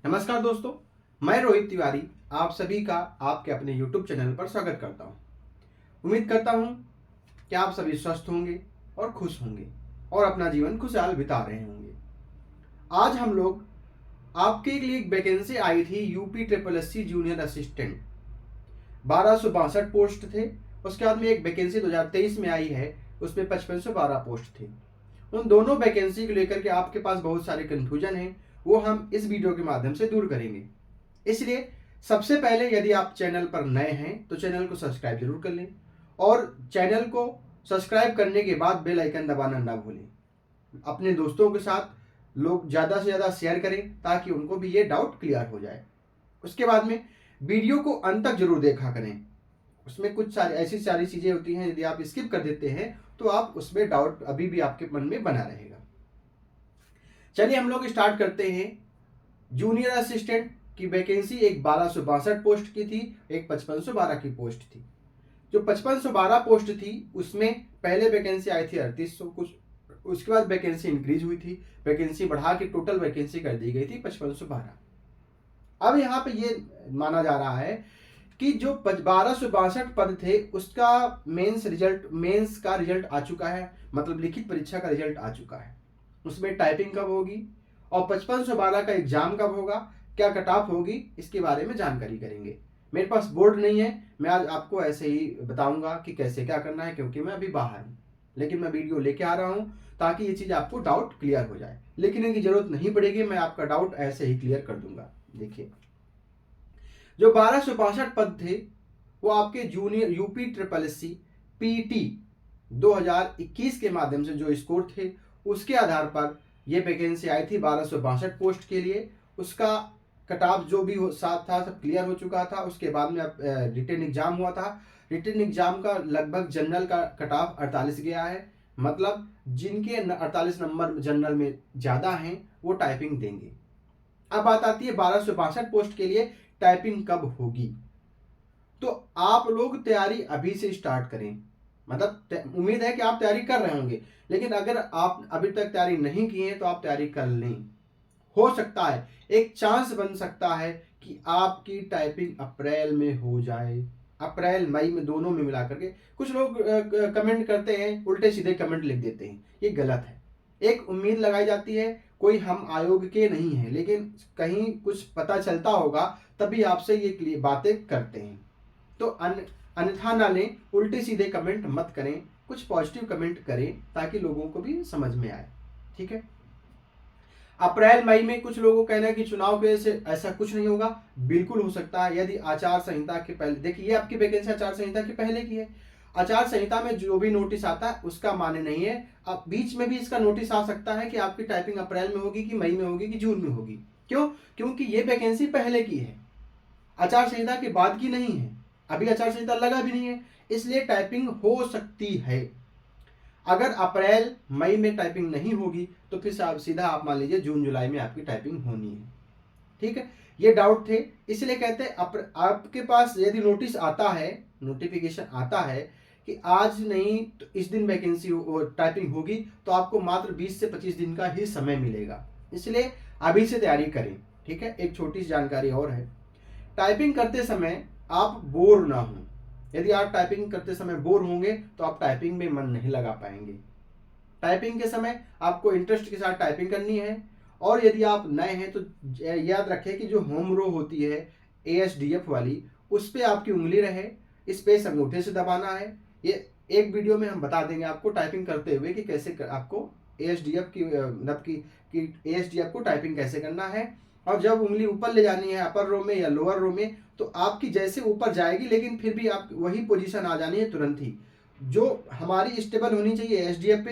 नमस्कार दोस्तों, मैं रोहित तिवारी आप सभी का आपके अपने YouTube चैनल पर स्वागत करता हूं। उम्मीद करता हूं कि आप सभी स्वस्थ होंगे और खुश होंगे और अपना जीवन खुशहाल बिता रहे होंगे। आज हम लोग आपके लिए एक वैकेंसी आई थी UP triple S C junior assistant. 1262 post थे। उसके बाद में एक वैकेंसी 2023 में आई है, उसमें 5512 पोस्ट थे। उन दोनों वैकेंसी को लेकर के आपके पास बहुत सारे कंफ्यूजन हैं, वो हम इस वीडियो के माध्यम से दूर करेंगे। इसलिए सबसे पहले यदि आप चैनल पर नए हैं तो चैनल को सब्सक्राइब जरूर कर लें और चैनल को सब्सक्राइब करने के बाद बेल आइकन दबाना ना भूलें। अपने दोस्तों के साथ लोग ज़्यादा से ज़्यादा शेयर करें ताकि उनको भी ये डाउट क्लियर हो जाए। उसके बाद में वीडियो को अंत तक जरूर देखा करें। उसमें कुछ सारी ऐसी सारी चीज़ें होती हैं, यदि आप स्किप कर देते हैं तो आप उसमें डाउट अभी भी आपके मन में बना रहेगा। चलिए हम लोग स्टार्ट करते हैं। जूनियर असिस्टेंट की वैकेंसी एक 1262 पोस्ट की थी, एक 5512 की पोस्ट थी। जो 5512 पोस्ट थी उसमें पहले वैकेंसी आई थी 3800 कुछ, उसके बाद वैकेंसी इंक्रीज हुई थी, वैकेंसी बढ़ा के टोटल वैकेंसी कर दी गई थी 5512। अब यहाँ पे ये माना जा रहा है कि जो 1262 पद थे उसका मेंस का रिजल्ट आ चुका है, मतलब लिखित परीक्षा का रिजल्ट आ चुका है। उसमें टाइपिंग कब होगी और 5512 का एग्जाम कब होगा, क्या कट ऑफ होगी, इसके बारे में जानकारी करेंगे। मेरे पास बोर्ड नहीं है, मैं आज आपको ऐसे ही बताऊंगा कि कैसे क्या करना है, क्योंकि मैं अभी बाहर हूँ। लेकिन मैं वीडियो लेके आ रहा हूँ ताकि ये चीज़ आपको डाउट क्लियर हो जाए। लेकिन इनकी जरूरत नहीं पड़ेगी, मैं आपका डाउट ऐसे ही क्लियर कर दूंगा। देखिए, जो 1262 पद थे वो आपके junior UP triple S C PT 2021 के माध्यम से जो स्कोर थे उसके आधार पर यह वैकेंसी आई थी 1262 पोस्ट के लिए। उसका कट ऑफ जो भी साथ था सब क्लियर हो चुका था। उसके बाद में रिटन एग्जाम हुआ था। रिटन एग्जाम का लगभग जनरल का कट ऑफ 48 गया है, मतलब जिनके 48 नंबर जनरल में ज़्यादा हैं वो टाइपिंग देंगे। अब बात आती है 1262 पोस्ट के लिए टाइपिंग कब होगी। तो आप लोग तैयारी अभी से स्टार्ट करें, मतलब उम्मीद है कि आप तैयारी कर रहे होंगे, लेकिन अगर आप अभी तक तैयारी नहीं की है तो आप तैयारी कर लें। हो सकता है, एक चांस बन सकता है कि आपकी टाइपिंग अप्रैल में हो जाए, अप्रैल मई में दोनों में मिला करके। कुछ लोग कमेंट करते हैं, उल्टे सीधे कमेंट लिख देते हैं, ये गलत है। एक उम्मीद लगाई जाती है, कोई हम आयोग के नहीं है, लेकिन कहीं कुछ पता चलता होगा तभी आपसे ये बातें करते हैं। तो अन्यथा ना लें, उल्टे सीधे कमेंट मत करें, कुछ पॉजिटिव कमेंट करें ताकि लोगों को भी समझ में आए। ठीक है, अप्रैल मई में कुछ लोगों को कहना है कि चुनाव की वजह से ऐसा कुछ नहीं होगा। बिल्कुल हो सकता है, यदि आचार संहिता के पहले, देखिए ये आपकी वैकेंसी आचार संहिता के पहले की है। आचार संहिता में जो भी नोटिस आता है उसका माने नहीं है। अब बीच में भी इसका नोटिस आ सकता है कि आपकी टाइपिंग अप्रैल में होगी कि मई में होगी कि जून में होगी। क्यों? क्योंकि ये वैकेंसी पहले की है, आचार संहिता के बाद की नहीं है। अभी आचार संहिता लगा भी नहीं है, इसलिए टाइपिंग हो सकती है। अगर अप्रैल मई में टाइपिंग नहीं होगी तो फिर सीधा आप मान लीजिए जून जुलाई में आपकी टाइपिंग होनी है। ठीक है, ये डाउट थे, इसलिए कहते हैं आपके पास यदि नोटिस आता है, नोटिफिकेशन आता है कि आज नहीं तो इस दिन वैकेंसी टाइपिंग होगी, तो आपको मात्र 20 से 25 दिन का ही समय मिलेगा। इसलिए अभी से तैयारी करें। ठीक है, एक छोटी सी जानकारी और है, टाइपिंग करते समय आप बोर ना हो। यदि आप टाइपिंग करते समय बोर होंगे तो आप टाइपिंग में मन नहीं लगा पाएंगे। टाइपिंग के समय आपको इंटरेस्ट के साथ टाइपिंग करनी है। और यदि आप नए हैं तो याद रखें कि जो होम रो होती है ASDF वाली, उस पर आपकी उंगली रहे, स्पेस अंगूठे से दबाना है। ये एक वीडियो में हम बता देंगे आपको टाइपिंग करते हुए कि कैसे आपको ASDF की मतलब कि ASDF को टाइपिंग कैसे करना है। और जब उंगली ऊपर ले जानी है अपर रो में या लोअर रो में, तो आपकी जैसे ऊपर जाएगी लेकिन फिर भी आप वही पोजीशन आ जानी है तुरंत ही। जो हमारी स्टेबल होनी चाहिए ASDF पे,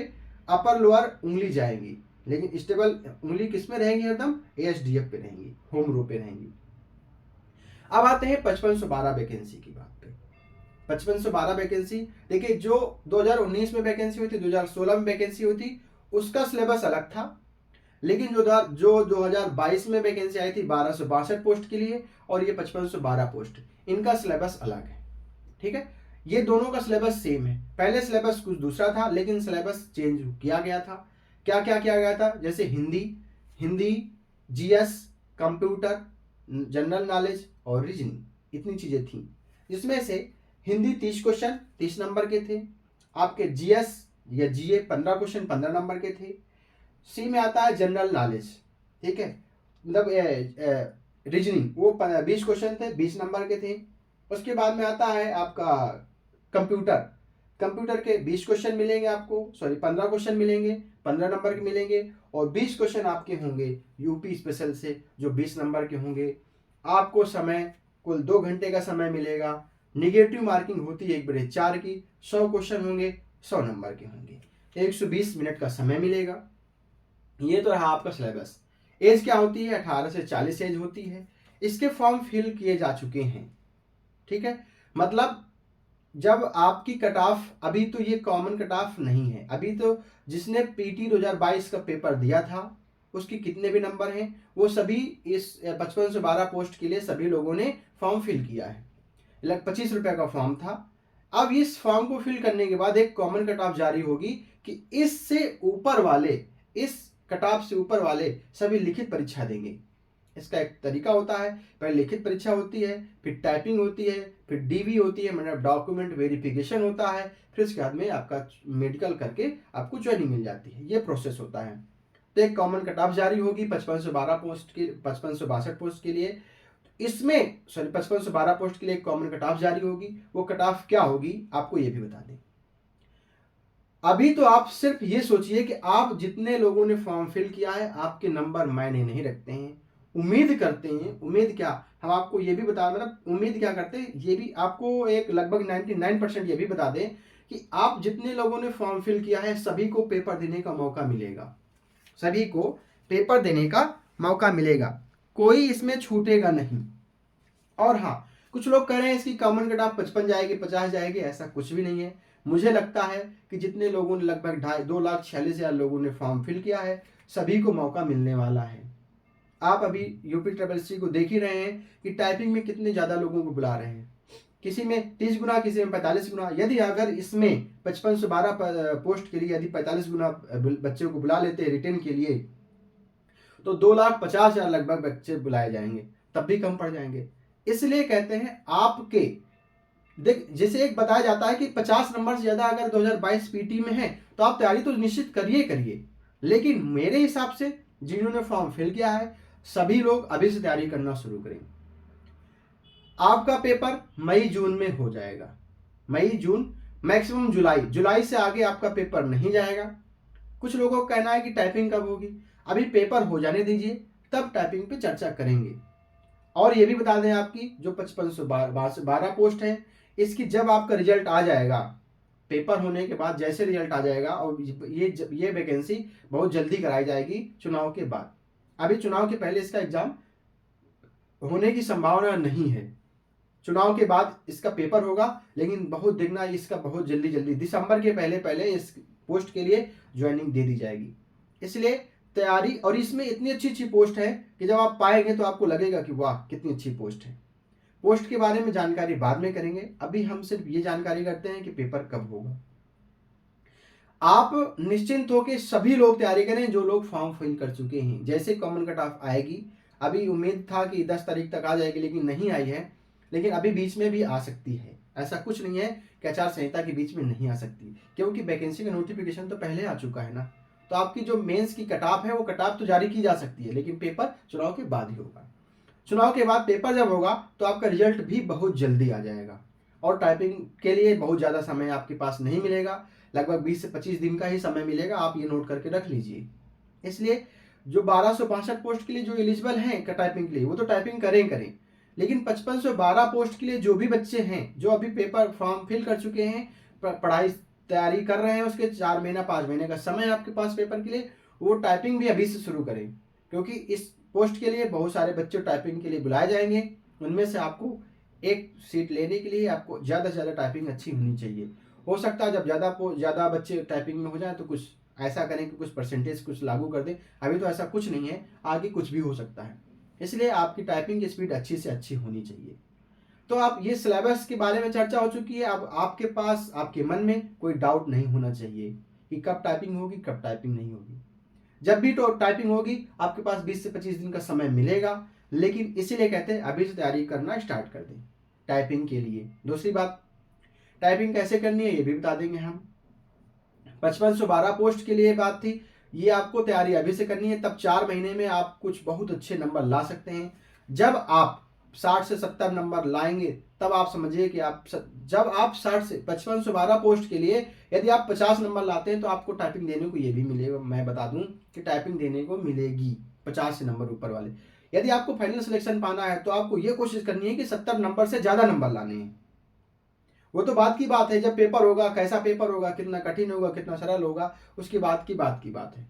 अपर लोअर उंगली जाएंगी, लेकिन स्टेबल उंगली किस में रहेंगी? एकदम ASDF पे रहेंगी, होम रो पे रहेंगी। अब आते हैं 5512 वैकेंसी की बात पे। 5512 वैकेंसी देखिए, जो 2019 में वैकेंसी हुई थी, 2016 में वैकेंसी हुई थी, उसका सिलेबस अलग था। लेकिन जो 2022 में वैकेंसी आई थी 1262 पोस्ट के लिए और ये 5512 पोस्ट, इनका सिलेबस अलग है। ठीक है, ये दोनों का सिलेबस सेम है। पहले सिलेबस कुछ दूसरा था, लेकिन सिलेबस चेंज किया गया था। क्या क्या किया गया था? जैसे Hindi, GS, computer, general knowledge और रीजनिंग, इतनी चीज़ें थी। जिसमें से हिंदी 30 क्वेश्चन 30 नंबर के थे, आपके जीएस या जीए 15 क्वेश्चन 15 नंबर के थे। सी में आता है जनरल नॉलेज, ठीक है, मतलब रीजनिंग, वो 20 क्वेश्चन थे 20 नंबर के थे। उसके बाद में आता है आपका कंप्यूटर, कंप्यूटर के 20 क्वेश्चन मिलेंगे आपको, सॉरी 15 क्वेश्चन मिलेंगे, 15 नंबर के मिलेंगे, और 20 क्वेश्चन आपके होंगे यूपी स्पेशल से जो 20 नंबर के होंगे। आपको समय कुल 2 घंटे का समय मिलेगा। निगेटिव मार्किंग होती है 1/4 की, 100 क्वेश्चन होंगे, 100 नंबर के होंगे, 120 मिनट का समय मिलेगा। ये तो रहा आपका सिलेबस। एज क्या होती है? 18 से 40 एज होती है। इसके फॉर्म फिल किए जा चुके हैं, ठीक है। मतलब जब आपकी कट ऑफ, अभी तो ये कॉमन कट ऑफ नहीं है, अभी तो जिसने पीटी 2022 का पेपर दिया था उसके कितने भी नंबर हैं वो सभी इस 55 से 12 पोस्ट के लिए सभी लोगों ने फॉर्म फिल किया है। 25 रुपये का फॉर्म था। अब इस फॉर्म को फिल करने के बाद एक कॉमन कट ऑफ जारी होगी कि इससे ऊपर वाले, इस कट ऑफ से ऊपर वाले सभी लिखित परीक्षा देंगे। इसका एक तरीका होता है, पहले लिखित परीक्षा होती है, फिर टाइपिंग होती है, फिर डीवी होती है, मतलब डॉक्यूमेंट वेरिफिकेशन होता है, फिर उसके बाद में आपका मेडिकल करके आपको ज्वाइनिंग मिल जाती है। ये प्रोसेस होता है। तो एक कॉमन कट ऑफ जारी होगी 5512 पोस्ट के, 5562 पोस्ट के लिए। इसमें सॉरी 5512 पोस्ट के लिए एक कॉमन कट ऑफ जारी होगी। वो कट ऑफ क्या होगी आपको ये भी बता दें। अभी तो आप सिर्फ ये सोचिए कि आप जितने लोगों ने फॉर्म फिल किया है आपके नंबर मायने नहीं रखते हैं। उम्मीद करते हैं, उम्मीद क्या, हम आपको ये भी बता, मतलब उम्मीद क्या करते हैं ये भी आपको एक लगभग 99% ये भी बता दें कि आप जितने लोगों ने फॉर्म फिल किया है सभी को पेपर देने का मौका मिलेगा, सभी को पेपर देने का मौका मिलेगा, कोई इसमें छूटेगा नहीं। और हाँ, कुछ लोग कह रहे हैं इसकी कॉमन कट ऑफ 55 जाएगी, 50 जाएगी, ऐसा कुछ भी नहीं है। मुझे लगता है कि जितने लोगों ने, लगभग 2,46,000 लोगों ने फॉर्म फिल किया है सभी को मौका मिलने वाला है। आप अभी यूपी ट्रिपल सी को देख ही रहे हैं कि टाइपिंग में कितने ज़्यादा लोगों को बुला रहे हैं, किसी में 30 गुना, किसी में 45 गुना। यदि अगर इसमें 55 से 12 पोस्ट के लिए यदि 45 गुना बच्चों को बुला लेते हैं रिटर्न के लिए तो 2,50,000 लगभग बच्चे बुलाए जाएंगे, तब भी कम पड़ जाएंगे। इसलिए कहते हैं आपके, देख जैसे एक बताया जाता है कि 50 नंबर से ज़्यादा अगर 2022 पीटी में है तो आप तैयारी तो निश्चित करिए करिए, लेकिन मेरे हिसाब से जिन्होंने फॉर्म फिल किया है सभी लोग अभी से तैयारी करना शुरू करें। आपका पेपर मई जून में हो जाएगा, मई जून मैक्सिमम जुलाई, जुलाई से आगे आपका पेपर नहीं जाएगा। कुछ लोगों का कहना है कि टाइपिंग कब होगी, अभी पेपर हो जाने दीजिए तब टाइपिंग पे चर्चा करेंगे। और ये भी बता दें आपकी जो 5512 पोस्ट है इसकी जब आपका रिजल्ट आ जाएगा, पेपर होने के बाद जैसे रिजल्ट आ जाएगा, और ये वैकेंसी बहुत जल्दी कराई जाएगी चुनाव के बाद। अभी चुनाव के पहले इसका एग्जाम होने की संभावना नहीं है, चुनाव के बाद इसका पेपर होगा, लेकिन बहुत देखना इसका बहुत जल्दी जल्दी दिसंबर के पहले पहले इस पोस्ट के लिए ज्वाइनिंग दे दी जाएगी। इसलिए तैयारी, और इसमें इतनी अच्छी अच्छी पोस्ट है कि जब आप पाएंगे तो आपको लगेगा कि वाह कितनी अच्छी पोस्ट है। पोस्ट के बारे में जानकारी बाद में करेंगे, अभी हम सिर्फ ये जानकारी करते हैं कि पेपर कब होगा। आप निश्चिंत होकर सभी लोग तैयारी करें जो लोग फॉर्म फिल कर चुके हैं। जैसे कॉमन कट ऑफ आएगी, अभी उम्मीद था कि 10 तारीख तक आ जाएगी लेकिन नहीं आई है, लेकिन अभी बीच में भी आ सकती है। ऐसा कुछ नहीं है कि आचार संहिता के बीच में नहीं आ सकती, क्योंकि वैकेंसी का नोटिफिकेशन तो पहले आ चुका है ना। तो आपकी जो मेंस की कट ऑफ है वो कट ऑफ तो जारी की जा सकती है, लेकिन पेपर चुनाव के बाद ही होगा। चुनाव के बाद पेपर जब होगा तो आपका रिजल्ट भी बहुत जल्दी आ जाएगा, और टाइपिंग के लिए बहुत ज़्यादा समय आपके पास नहीं मिलेगा, लगभग 20 से 25 दिन का ही समय मिलेगा, आप ये नोट करके रख लीजिए। इसलिए जो 1262 पोस्ट के लिए जो एलिजिबल हैं टाइपिंग के लिए वो तो टाइपिंग करें, लेकिन 5512 पोस्ट के लिए जो भी बच्चे हैं जो अभी पेपर फॉर्म फिल कर चुके हैं, पढ़ाई तैयारी कर रहे हैं, उसके 4 महीना 5 महीने का समय आपके पास पेपर के लिए, वो टाइपिंग भी अभी से शुरू करें, क्योंकि इस पोस्ट के लिए बहुत सारे बच्चे टाइपिंग के लिए बुलाए जाएंगे। उनमें से आपको एक सीट लेने के लिए आपको ज़्यादा से ज़्यादा टाइपिंग अच्छी होनी चाहिए। हो सकता है जब ज़्यादा बच्चे टाइपिंग में हो जाए तो कुछ ऐसा करें कि कुछ परसेंटेज कुछ लागू कर दें। अभी तो ऐसा कुछ नहीं है, आगे कुछ भी हो सकता है, इसलिए आपकी टाइपिंग की स्पीड अच्छी से अच्छी होनी चाहिए। तो आप ये सिलेबस के बारे में चर्चा हो चुकी है, अब आपके पास आपके मन में कोई डाउट नहीं होना चाहिए कि कब टाइपिंग होगी कब टाइपिंग नहीं होगी। जब भी तो टाइपिंग होगी आपके पास 20 से 25 दिन का समय मिलेगा, लेकिन इसीलिए कहते हैं अभी से तैयारी करना स्टार्ट कर दें टाइपिंग के लिए। दूसरी बात, टाइपिंग कैसे करनी है ये भी बता देंगे हम। 5512 पोस्ट के लिए बात थी, ये आपको तैयारी अभी से करनी है, तब 4 महीने में आप कुछ बहुत अच्छे नंबर ला सकते हैं। जब आप 60 से 70 नंबर लाएंगे तब आप समझिए कि जब आप 60 से 5512 पोस्ट के लिए यदि आप 50 नंबर लाते हैं तो आपको टाइपिंग देने को ये भी मिलेगा। मैं बता दूं कि टाइपिंग देने को मिलेगी 50 नंबर ऊपर वाले। यदि आपको फाइनल सिलेक्शन पाना है तो आपको ये कोशिश करनी है कि 70 नंबर से ज़्यादा नंबर लाने हैं। वो तो बात की बात है, जब पेपर होगा, कैसा पेपर होगा, कितना कठिन होगा, कितना सरल होगा, उसकी बात की बात है।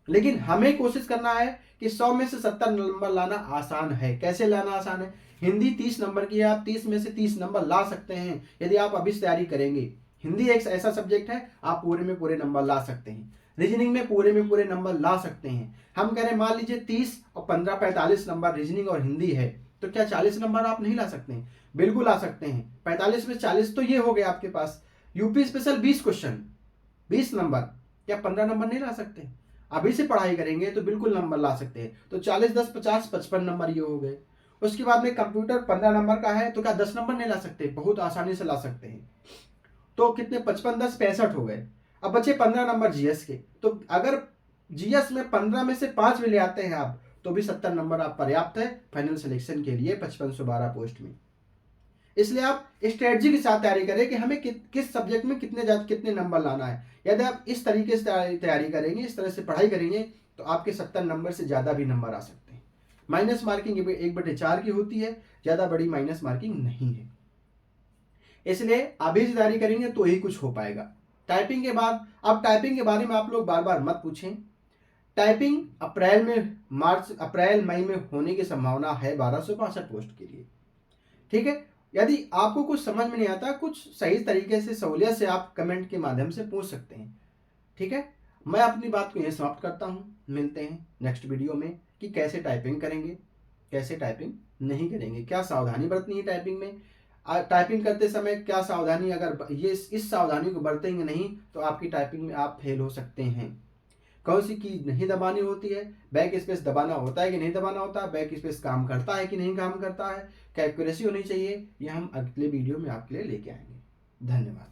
लेकिन हमें कोशिश करना है कि 100 में से 70 नंबर लाना आसान है। कैसे लाना आसान है? हिंदी 30 नंबर की है, आप 30 में से 30 नंबर ला सकते हैं यदि आप अभी से तैयारी करेंगे। हिंदी एक ऐसा सब्जेक्ट है आप पूरे में पूरे नंबर ला सकते हैं। रीजनिंग में पूरे में पूरे नंबर ला सकते हैं। हम कह रहे हैं मान लीजिए 30 और 15 45 नंबर रीजनिंग और हिंदी है, तो क्या 40 नंबर आप नहीं ला सकते हैं? बिल्कुल आ सकते हैं। 45 में 40 तो ये हो गया आपके पास। यूपी स्पेशल 20 क्वेश्चन, 20 नंबर, क्या 15 नंबर नहीं ला सकते? अभी से पढ़ाई करेंगे तो बिल्कुल नंबर ला सकते हैं। तो 40 10 50 55 नंबर ये हो गए। उसके बाद में कंप्यूटर 15 नंबर का है, तो क्या 10 नंबर नहीं ला सकते? बहुत आसानी से ला सकते हैं। तो कितने, 55 10 65 हो गए। अब बचे 15 नंबर जीएस के। तो अगर जीएस में 15 में से 5 भी ले आते हैं आप, तो भी 70 नंबर आप पर्याप्त है फाइनल सिलेक्शन के लिए 5512 पोस्ट में। इसलिए आप स्ट्रेटजी के साथ तैयारी करें कि हमें किस सब्जेक्ट में कितने नंबर लाना है। यदि आप इस तरीके से तैयारी करेंगे, इस तरह से पढ़ाई करेंगे, तो आपके 70 नंबर से ज़्यादा भी नंबर आ सकते हैं। माइनस मार्किंग 1/4 की होती है, ज़्यादा बड़ी माइनस मार्किंग नहीं है। इसलिए अभी से तैयारी करेंगे तो ही कुछ हो पाएगा। टाइपिंग के बाद, अब टाइपिंग के बारे में आप लोग बार बार मत पूछें। टाइपिंग अप्रैल मई में होने की संभावना है 1265 पोस्ट के लिए। ठीक है, यदि आपको कुछ समझ में नहीं आता, कुछ सही तरीके से सहूलियत से आप कमेंट के माध्यम से पूछ सकते हैं। ठीक है, मैं अपनी बात को यहीं समाप्त करता हूं। मिलते हैं नेक्स्ट वीडियो में कि कैसे टाइपिंग करेंगे, कैसे टाइपिंग नहीं करेंगे, क्या सावधानी बरतनी है टाइपिंग में। टाइपिंग करते समय क्या सावधानी, अगर ये इस सावधानी को बरतेंगे नहीं तो आपकी टाइपिंग में आप फेल हो सकते हैं। कौन सी की नहीं दबानी होती है, बैक स्पेस दबाना होता है कि नहीं दबाना होता, बैक स्पेस काम करता है कि नहीं काम करता है, क्या एक्यूरेसी होनी चाहिए, ये हम अगले वीडियो में आपके लिए लेके आएंगे। धन्यवाद।